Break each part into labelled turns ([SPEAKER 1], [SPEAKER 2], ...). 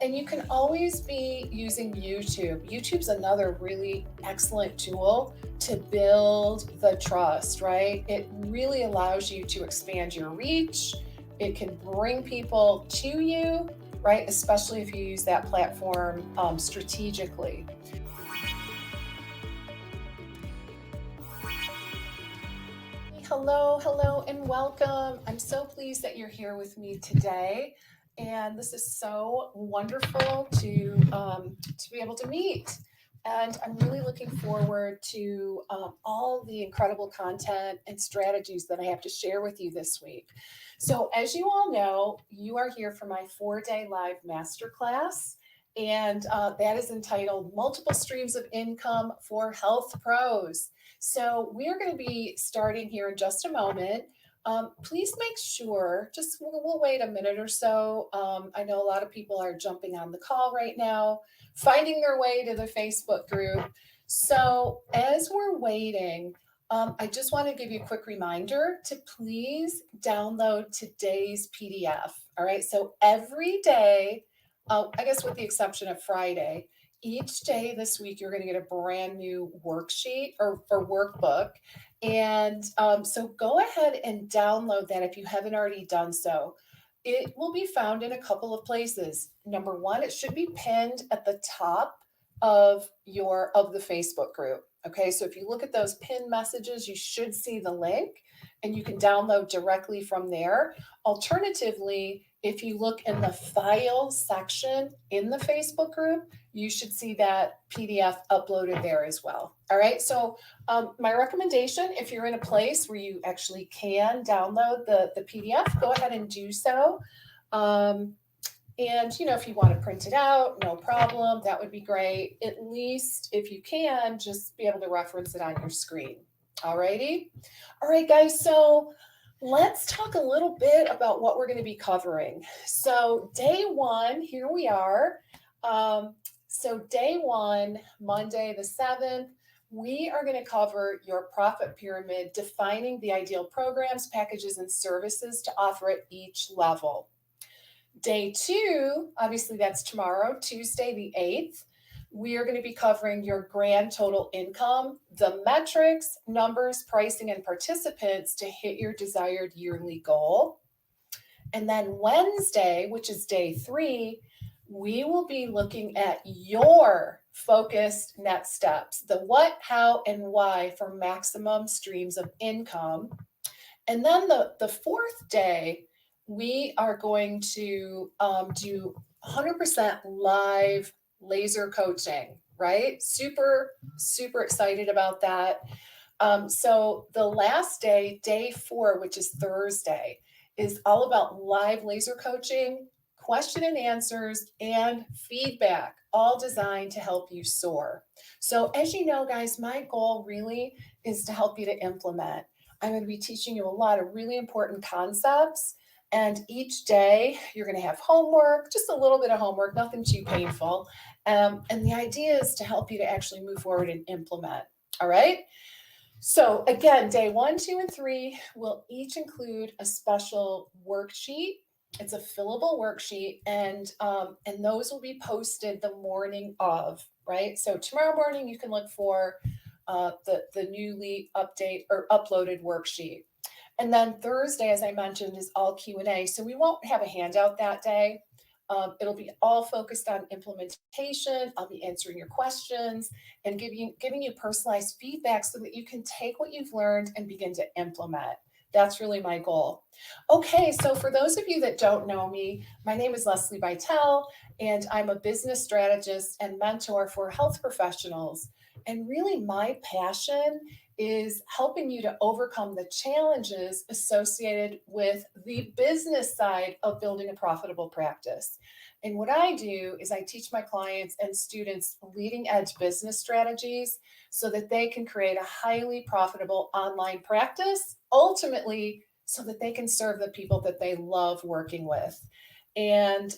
[SPEAKER 1] And you can always be using YouTube. YouTube's another really excellent tool to build the trust, right? It really allows you to expand your reach. It can bring people to you, right? Especially if you use that platform strategically. Hello, hello, and welcome. I'm so pleased that you're here with me today. And this is so wonderful to be able to meet. And I'm really looking forward to all the incredible content and strategies that I have to share with you this week. So, as you all know, you are here for my 4-day live masterclass. And that is entitled Multiple Streams of Income for Health Pros. So we are going to be starting here in just a moment. Please make sure, just we'll wait a minute or so. I know a lot of people are jumping on the call right now, finding their way to the Facebook group. So as we're waiting, I just want to give you a quick reminder to please download today's PDF. All right. So every day, I guess with the exception of Friday, each day this week you're going to get a brand new worksheet or workbook. And so go ahead and download that if you haven't already done so. It will be found in a couple of places. Number one, it should be pinned at the top of the Facebook group. Okay, so if you look at those pinned messages, you should see the link and you can download directly from there. Alternatively, if you look in the files section in the Facebook group, you should see that PDF uploaded there as well. All right. So my recommendation, if you're in a place where you actually can download the PDF, go ahead and do so. And, if you want to print it out, no problem. That would be great. At least if you can, just be able to reference it on your screen. All righty. All right, guys. So let's talk a little bit about what we're going to be covering. So day one, here we are. So day one, Monday the 7th, we are going to cover your profit pyramid, defining the ideal programs, packages, and services to offer at each level. Day two, obviously that's tomorrow, Tuesday the 8th. We are going to be covering your grand total income, the metrics, numbers, pricing, and participants to hit your desired yearly goal. And then Wednesday, which is day 3, we will be looking at your focused next steps, the what, how, and why for maximum streams of income. And then the fourth day, we are going to do 100% live laser coaching, right? Super, super excited about that. So the last day, day 4, which is Thursday, is all about live laser coaching, question and answers, and feedback, all designed to help you soar. So as you know, guys, my goal really is to help you to implement. I'm going to be teaching you a lot of really important concepts. And each day you're going to have homework, just a little bit of homework, nothing too painful. And the idea is to help you to actually move forward and implement. All right. So again, day 1, 2, and 3 will each include a special worksheet. It's a fillable worksheet, and those will be posted the morning of, right? So tomorrow morning you can look for the newly uploaded worksheet. And then Thursday, as I mentioned, is all Q&A. So we won't have a handout that day. It'll be all focused on implementation. I'll be answering your questions and giving you personalized feedback so that you can take what you've learned and begin to implement. That's really my goal. Okay, so for those of you that don't know me, my name is Lesli Bitel, and I'm a business strategist and mentor for health professionals. And really, my passion is helping you to overcome the challenges associated with the business side of building a profitable practice. And what I do is I teach my clients and students leading edge business strategies so that they can create a highly profitable online practice, ultimately, so that they can serve the people that they love working with. And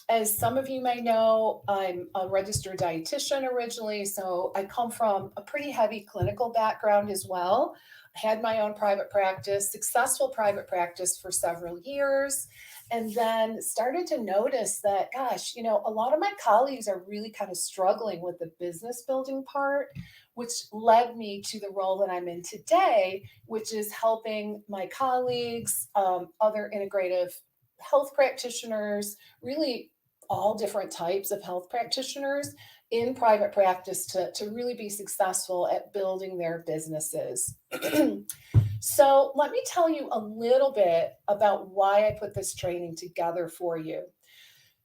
[SPEAKER 1] as some of you may know, I'm a registered dietitian originally, so I come from a pretty heavy clinical background as well. I had my own private practice, successful private practice for several years, and then started to notice that, gosh, a lot of my colleagues are really kind of struggling with the business building part, which led me to the role that I'm in today, which is helping my colleagues, other integrative health practitioners, really all different types of health practitioners in private practice to really be successful at building their businesses. So let me tell you a little bit about why I put this training together for you.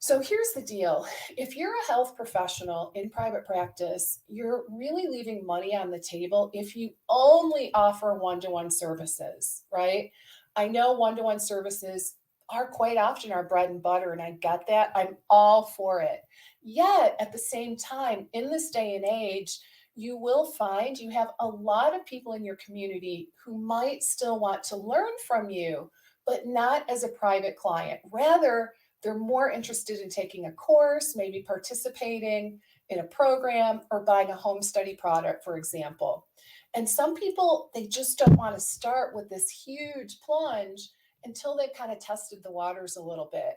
[SPEAKER 1] So here's the deal. If you're a health professional in private practice, you're really leaving money on the table if you only offer one-to-one services, right? I know one-to-one services are quite often our bread and butter, and I get that. I'm all for it. Yet at the same time, in this day and age, you will find you have a lot of people in your community who might still want to learn from you, but not as a private client. Rather, they're more interested in taking a course, maybe participating in a program or buying a home study product, for example. And some people, they just don't want to start with this huge plunge until they've kind of tested the waters a little bit.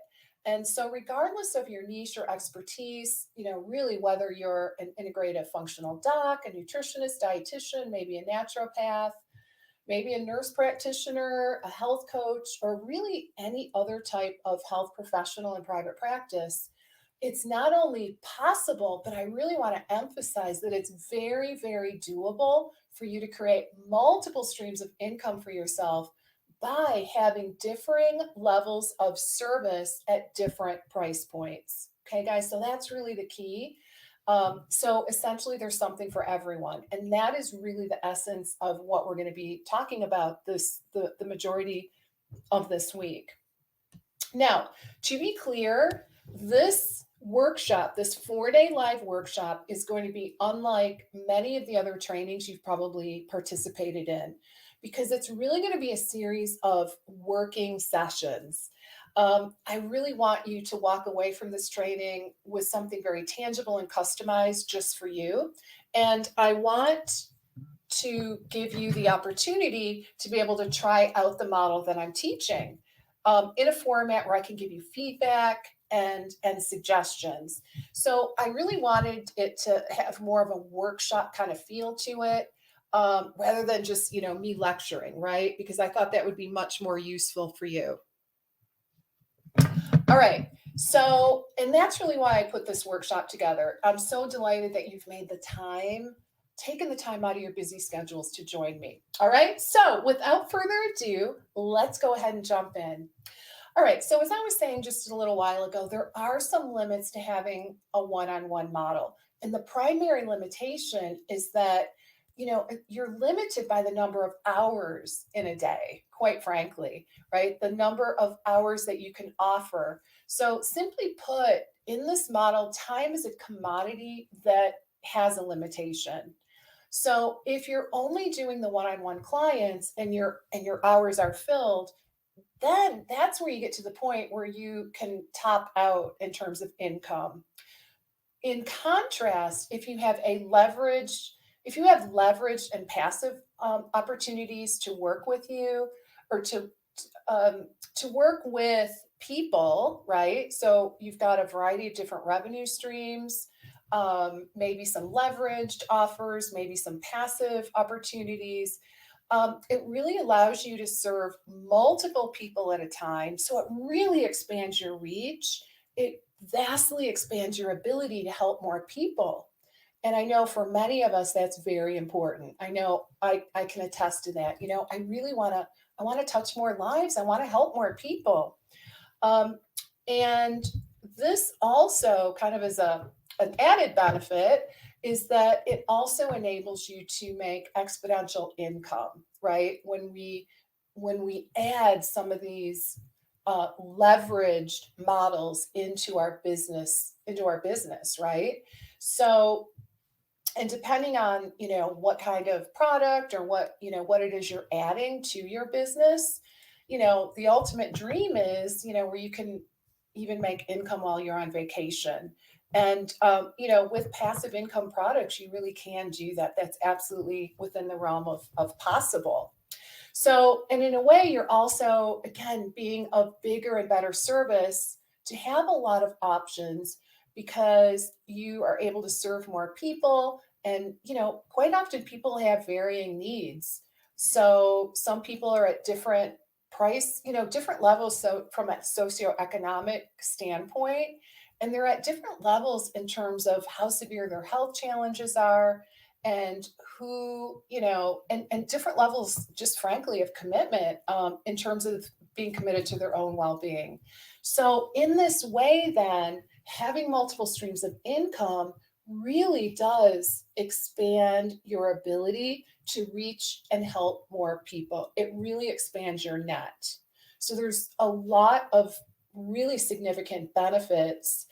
[SPEAKER 1] And so regardless of your niche or expertise, really whether you're an integrative functional doc, a nutritionist, dietitian, maybe a naturopath, maybe a nurse practitioner, a health coach, or really any other type of health professional in private practice, it's not only possible, but I really want to emphasize that it's very, very doable for you to create multiple streams of income for yourself by having differing levels of service at different price points. Okay, guys, so that's really the key. So essentially, there's something for everyone, and that is really the essence of what we're going to be talking about the majority of this week. Now, to be clear, this workshop, this 4-day live workshop, is going to be unlike many of the other trainings you've probably participated in, because it's really going to be a series of working sessions. I really want you to walk away from this training with something very tangible and customized just for you. And I want to give you the opportunity to be able to try out the model that I'm teaching in a format where I can give you feedback and suggestions. So I really wanted it to have more of a workshop kind of feel to it, rather than just, me lecturing, right? Because I thought that would be much more useful for you. All right. So, and that's really why I put this workshop together. I'm so delighted that you've made the time, taken the time out of your busy schedules to join me. All right. So without further ado, let's go ahead and jump in. All right. So as I was saying just a little while ago, there are some limits to having a one-on-one model. And the primary limitation is that, you're limited by the number of hours in a day, quite frankly, right? The number of hours that you can offer. So simply put, in this model, time is a commodity that has a limitation. So if you're only doing the one-on-one clients and your hours are filled, then that's where you get to the point where you can top out in terms of income. In contrast, if you have leveraged and passive opportunities to work with you, or to work with people, right? So you've got a variety of different revenue streams, maybe some leveraged offers, maybe some passive opportunities. It really allows you to serve multiple people at a time. So it really expands your reach. It vastly expands your ability to help more people. And I know for many of us, that's very important. I know I can attest to that. I really want to touch more lives. I want to help more people. And this also kind of is an added benefit is that it also enables you to make exponential income, right? When we add some of these leveraged models into our business, right? So, and depending on, what kind of product or what it is you're adding to your business, the ultimate dream is, where you can even make income while you're on vacation. And, with passive income products, you really can do that. That's absolutely within the realm of possible. So, and in a way, you're also, again, being a bigger and better service to have a lot of options because you are able to serve more people. And, quite often people have varying needs. So, some people are at different price, different levels. So, from a socioeconomic standpoint, and they're at different levels in terms of how severe their health challenges are and who, and different levels, just frankly, of commitment in terms of being committed to their own well-being. So in this way, then having multiple streams of income really does expand your ability to reach and help more people. It really expands your net. So there's a lot of really significant benefits,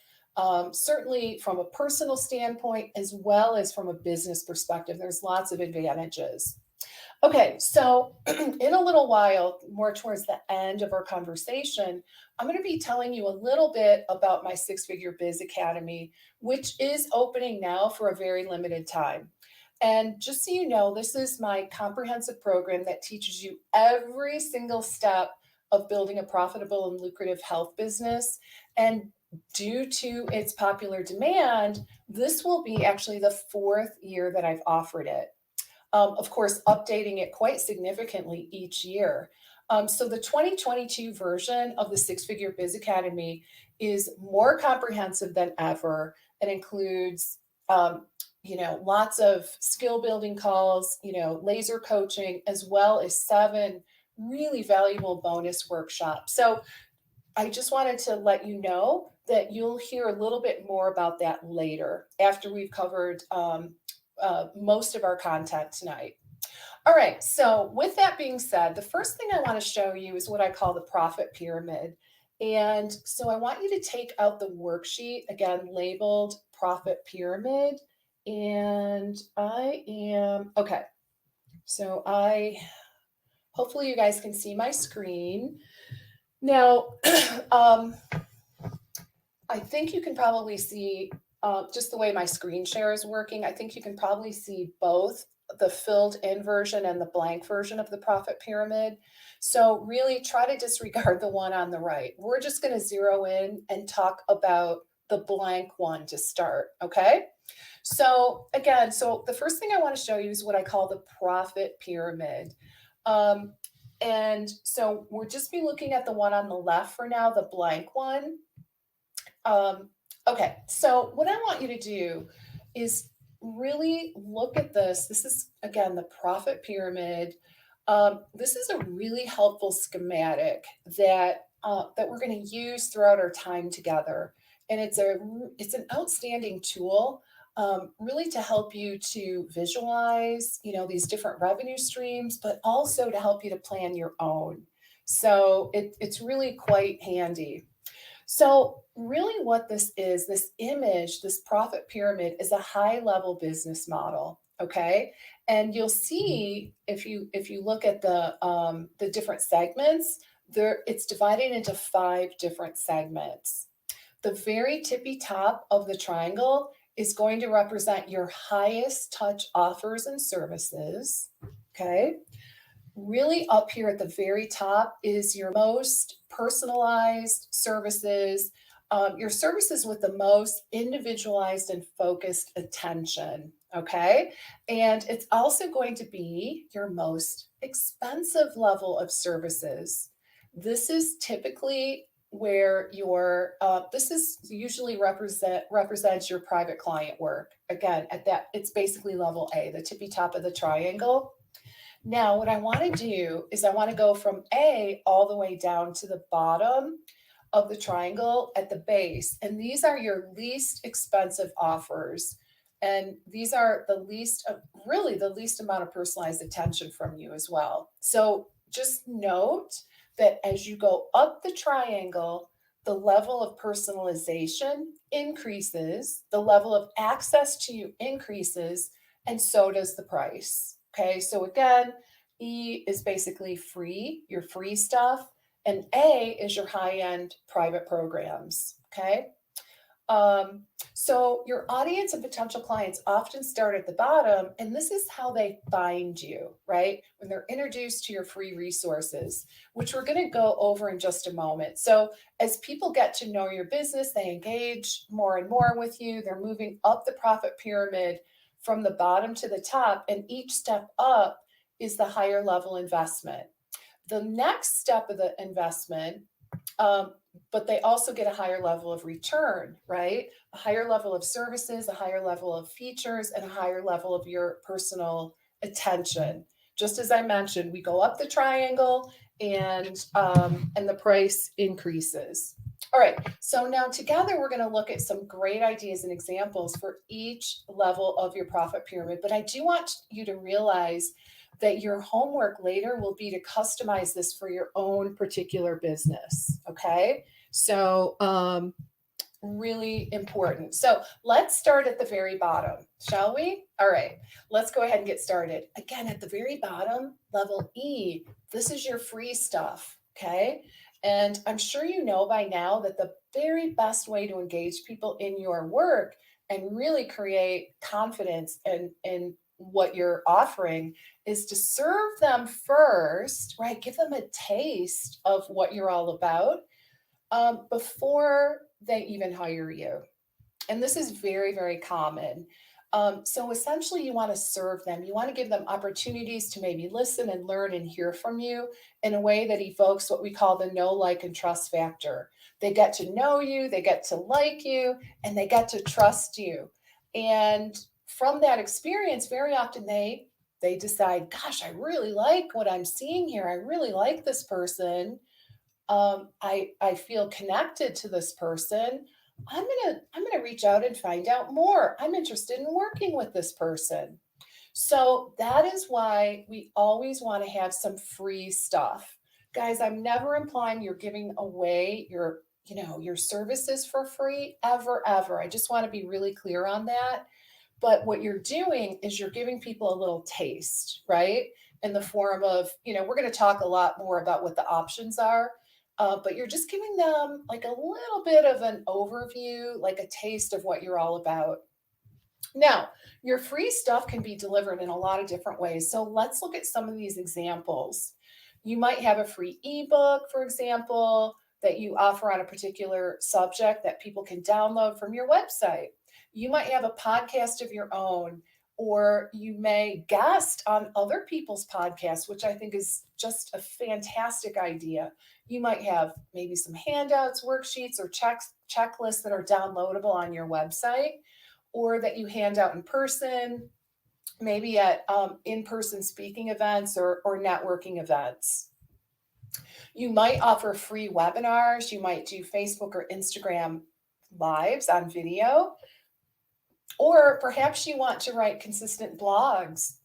[SPEAKER 1] certainly from a personal standpoint, as well as from a business perspective. There's lots of advantages. Okay, so in a little while, more towards the end of our conversation, I'm going to be telling you a little bit about my Six Figure Biz Academy, which is opening now for a very limited time. And just so you know, this is my comprehensive program that teaches you every single step of building a profitable and lucrative health business. And due to its popular demand, this will be actually the fourth year that I've offered it. Of course, updating it quite significantly each year. So the 2022 version of the Six Figure Biz Academy is more comprehensive than ever. It includes, lots of skill building calls, laser coaching, as well as 7 really valuable bonus workshops. So I just wanted to let you know that you'll hear a little bit more about that later after we've covered most of our content tonight. All right, so with that being said, the first thing I want to show you is what I call the profit pyramid. And so I want you to take out the worksheet, again, labeled profit pyramid. And okay. So hopefully you guys can see my screen. Now, I think you can probably see just the way my screen share is working. I think you can probably see both the filled in version and the blank version of the profit pyramid. So really try to disregard the one on the right. We're just going to zero in and talk about the blank one to start. Okay. So again, the first thing I want to show you is what I call the profit pyramid. And so we'll just be looking at the one on the left for now, the blank one. Okay, so what I want you to do is really look at this. This is, again, the profit pyramid. This is a really helpful schematic that we're going to use throughout our time together. And it's an outstanding tool, really to help you to visualize, these different revenue streams, but also to help you to plan your own. So it's really quite handy. So really what this is, this image, this profit pyramid is a high-level business model, okay? And you'll see if you look at the different segments, it's divided into 5 different segments. The very tippy top of the triangle is going to represent your highest touch offers and services, okay? Really up here at the very top is your most personalized services, your services with the most individualized and focused attention, okay? And it's also going to be your most expensive level of services. This is typically where this is usually represents your private client work. Again, it's basically level A, the tippy top of the triangle. Now, what I want to do is I want to go from A all the way down to the bottom of the triangle at the base. And these are your least expensive offers. And these are the least amount of personalized attention from you as well. So just note that as you go up the triangle, the level of personalization increases, the level of access to you increases, and so does the price. Okay, so again, E is basically free, your free stuff. and A is your high-end private programs. Okay. So your audience and potential clients often start at the bottom, and this is how they find you, right? When they're introduced to your free resources, which we're going to go over in just a moment. So as people get to know your business, they engage more and more with you. They're moving up the profit pyramid from the bottom to the top, and each step up is the higher level investment. The next step of the investment, but they also get a higher level of return, right? A higher level of services, a higher level of features, and a higher level of your personal attention. Just as I mentioned, we go up the triangle, and the price increases. All right, so now together we're going to look at some great ideas and examples for each level of your profit pyramid. But I do want you to realize that your homework later will be to customize this for your own particular business. Okay. So, really important. So let's start at the very bottom, shall we? All right, let's go ahead and get started. Again, at the very bottom, level E, this is your free stuff. Okay. And I'm sure you know by now that the very best way to engage people in your work and really create confidence in what you're offering is to serve them first, right? Give them a taste of what you're all about before they even hire you. And this is very, very common. So essentially, you want to serve them. You want to give them opportunities to maybe listen and learn and hear from you in a way that evokes what we call the know, like, and trust factor. They get to know you, they get to like you, and they get to trust you. And from that experience, very often they decide, gosh, I really like what I'm seeing here. I really like this person. I feel connected to this person. I'm gonna reach out and find out more. I'm interested in working with this person. So that is why we always want to have some free stuff. Guys, I'm never implying you're giving away your services for free, ever, ever. I just want to be really clear on that. But what you're doing is you're giving people a little taste, right? In the form of, we're going to talk a lot more about what the options are, but you're just giving them like a little bit of an overview, like a taste of what you're all about. Now, your free stuff can be delivered in a lot of different ways. So let's look at some of these examples. You might have a free ebook, for example, that you offer on a particular subject that people can download from your website. You might have a podcast of your own, or you may guest on other people's podcasts, which I think is just a fantastic idea. You might have maybe some handouts, worksheets, or checklists that are downloadable on your website, or that you hand out in person, maybe at in-person speaking events or networking events. You might offer free webinars. You might do Facebook or Instagram lives on video. Or perhaps you want to write consistent blogs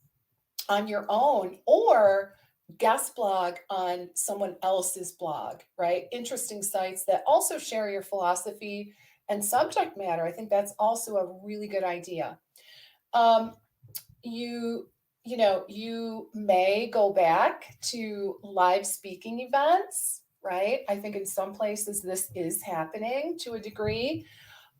[SPEAKER 1] on your own, or guest blog on someone else's blog, right? Interesting sites that also share your philosophy and subject matter. I think that's also a really good idea. You may go back to live speaking events, right? I think in some places this is happening to a degree.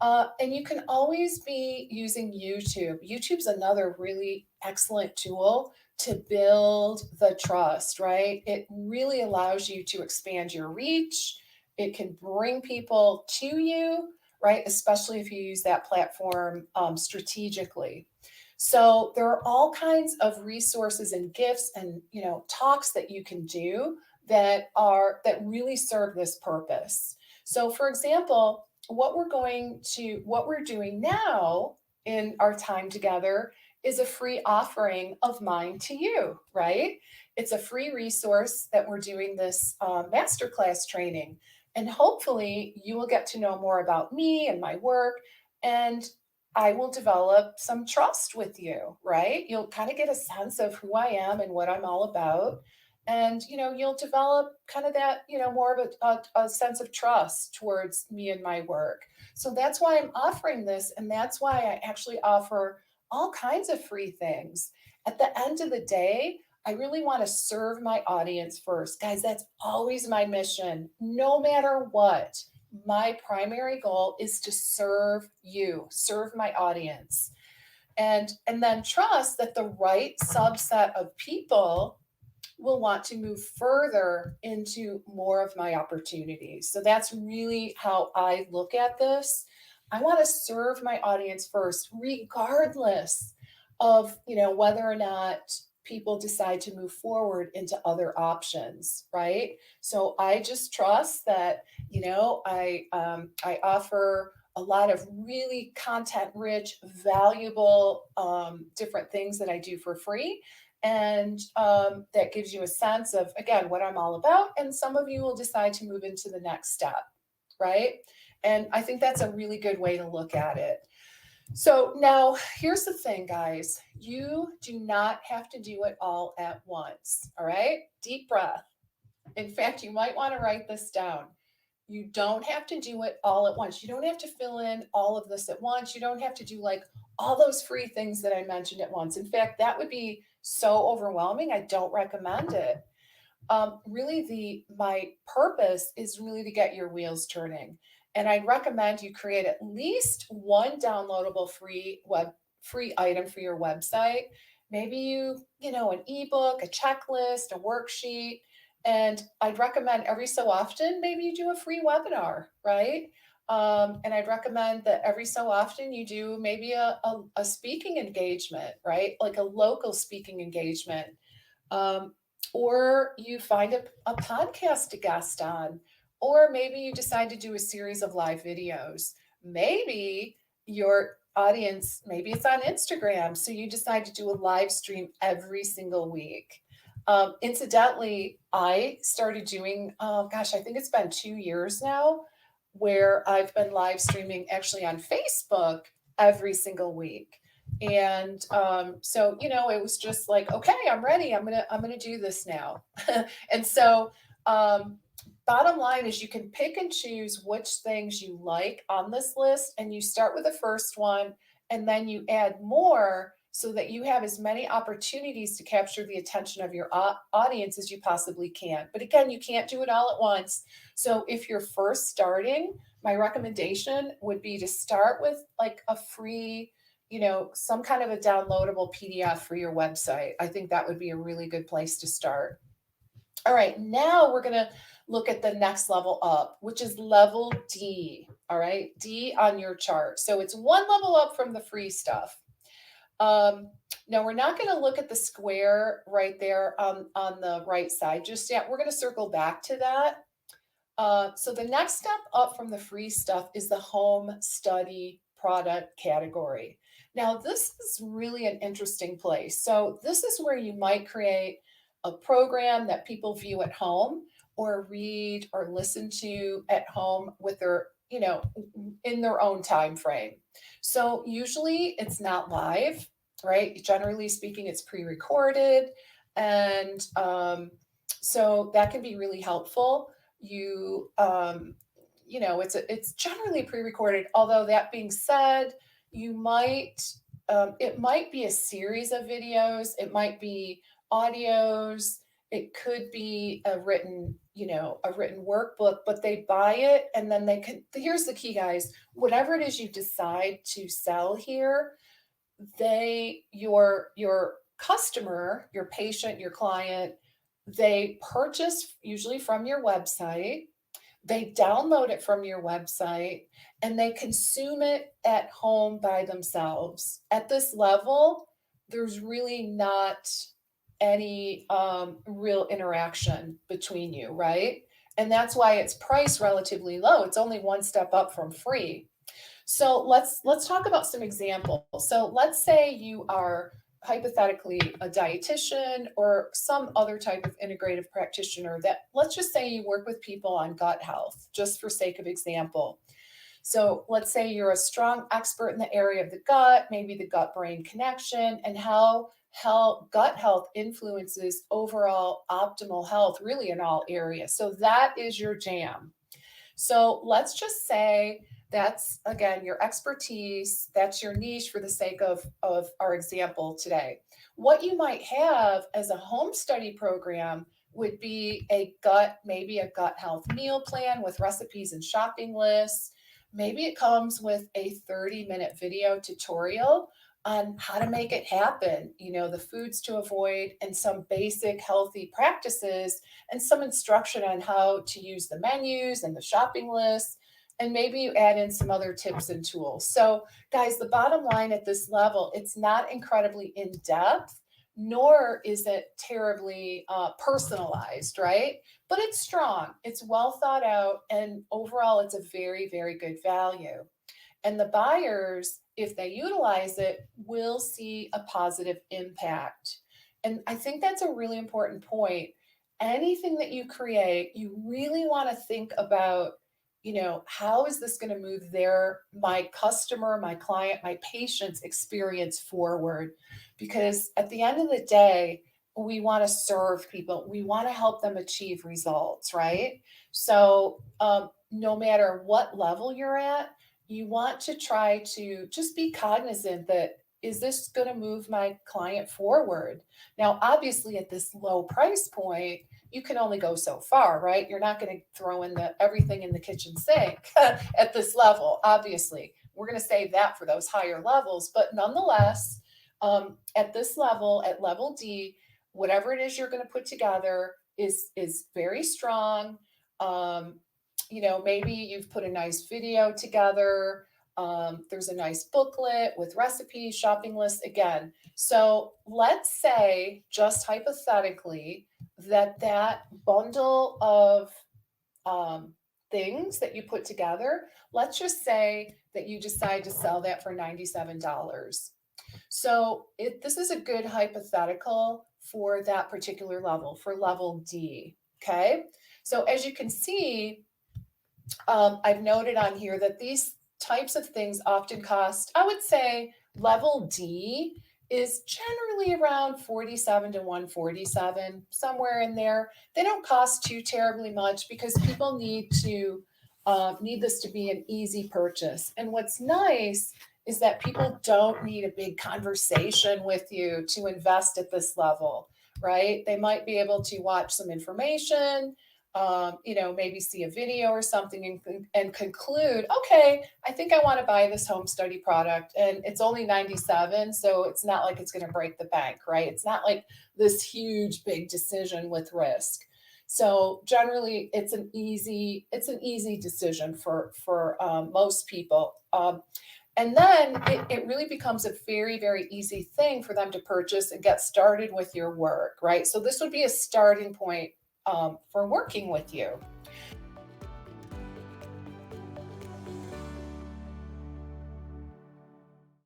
[SPEAKER 1] And you can always be using YouTube. YouTube's another really excellent tool to build the trust, right? It really allows you to expand your reach. It can bring people to you, right? Especially if you use that platform strategically. So there are all kinds of resources and gifts and talks that you can do that really serve this purpose. So for example, what we're doing now in our time together is a free offering of mine to you, right? It's a free resource that we're doing this masterclass training. And hopefully you will get to know more about me and my work, and I will develop some trust with you, right? You'll kind of get a sense of who I am and what I'm all about. And, you'll develop kind of that, more of a sense of trust towards me and my work. So that's why I'm offering this. And that's why I actually offer all kinds of free things. At the end of the day, I really want to serve my audience first. Guys, that's always my mission. No matter what, my primary goal is to serve you, serve my audience. And then trust that the right subset of people will want to move further into more of my opportunities. So that's really how I look at this. I want to serve my audience first, regardless of, whether or not people decide to move forward into other options, right? So I just trust that, I offer a lot of really content rich, valuable, different things that I do for free. And that gives you a sense of, again, what I'm all about. And some of you will decide to move into the next step, right? And I think that's a really good way to look at it. So now here's the thing, guys. You do not have to do it all at once. All right. Deep breath. In fact, you might want to write this down. You don't have to do it all at once. You don't have to fill in all of this at once. You don't have to do like all those free things that I mentioned at once. In fact, that would be so overwhelming. I don't recommend it. Really, my purpose is really to get your wheels turning. And I'd recommend you create at least one downloadable free item for your website. Maybe an ebook, a checklist, a worksheet. And I'd recommend every so often, maybe you do a free webinar, right? And I'd recommend that every so often you do maybe a speaking engagement, right? Like a local speaking engagement. Or you find a podcast to guest on, or maybe you decide to do a series of live videos. Maybe your audience, maybe it's on Instagram, so you decide to do a live stream every single week. Incidentally, I started doing, I think it's been 2 years now, where I've been live streaming actually on Facebook every single week. And so it was just like, okay, I'm ready, I'm gonna do this now. And so bottom line is you can pick and choose which things you like on this list, and you start with the first one and then you add more so that you have as many opportunities to capture the attention of your audience as you possibly can. But again, you can't do it all at once. So if you're first starting, my recommendation would be to start with like a free, some kind of a downloadable PDF for your website. I think that would be a really good place to start. All right, now we're going to look at the next level up, which is level D. All right, D on your chart. So it's one level up from the free stuff. Now we're not going to look at the square right there on the right side just yet. We're going to circle back to that. So the next step up from the free stuff is the home study product category. Now this is really an interesting place. So this is where you might create a program that people view at home or read or listen to at home with their, in their own time frame. So usually it's not live, right? Generally speaking, it's pre-recorded. And so that can be really helpful. It's generally pre-recorded. Although that being said, it might be a series of videos. It might be audios. It could be a written workbook, but they buy it and then here's the key, guys, whatever it is you decide to sell here, your customer, your patient, your client, they purchase usually from your website, they download it from your website, and they consume it at home by themselves. At this level, there's really not any real interaction between you, right? And that's why it's priced relatively low. It's only one step up from free. So let's talk about some examples. So let's say you are hypothetically a dietitian or some other type of integrative practitioner that, let's just say you work with people on gut health, just for sake of example. So let's say you're a strong expert in the area of the gut, maybe the gut-brain connection, and how gut health influences overall optimal health, really in all areas. So that is your jam. So let's just say That's, again, your expertise. That's your niche for the sake of our example today. What you might have as a home study program would be maybe a gut health meal plan with recipes and shopping lists. Maybe it comes with a 30-minute video tutorial on how to make it happen, the foods to avoid and some basic healthy practices and some instruction on how to use the menus and the shopping lists. And maybe you add in some other tips and tools. So, guys, the bottom line at this level, it's not incredibly in depth, nor is it terribly personalized, right? But it's strong, it's well thought out, and overall, it's a very, very good value. And the buyers, if they utilize it, will see a positive impact. And I think that's a really important point. Anything that you create, you really want to think about, how is this going to move my customer, my client, my patient's experience forward? Because at the end of the day, we want to serve people. We want to help them achieve results, right? So, no matter what level you're at, you want to try to just be cognizant that, is this going to move my client forward? Now, obviously, at this low price point, you can only go so far, right? You're not going to throw in everything in the kitchen sink at this level. Obviously, we're going to save that for those higher levels. But nonetheless, at this level, at level D, whatever it is you're going to put together is very strong. Maybe you've put a nice video together. There's a nice booklet with recipes, shopping lists again. So let's say, just hypothetically, that bundle of things that you put together, let's just say that you decide to sell that for $97. So this is a good hypothetical for that particular level, for level D. Okay. So as you can see, I've noted on here that these types of things often cost, I would say level D is generally around 47 to 147, somewhere in there. They don't cost too terribly much because people need this to be an easy purchase. And what's nice is that people don't need a big conversation with you to invest at this level, right? They might be able to watch some information, maybe see a video or something and conclude, okay, I think I want to buy this home study product, and it's only 97, so it's not like it's going to break the bank, right? It's not like this huge big decision with risk. So generally, it's an easy decision for most people. And then it really becomes a very, very easy thing for them to purchase and get started with your work, right? So this would be a starting point for working with you.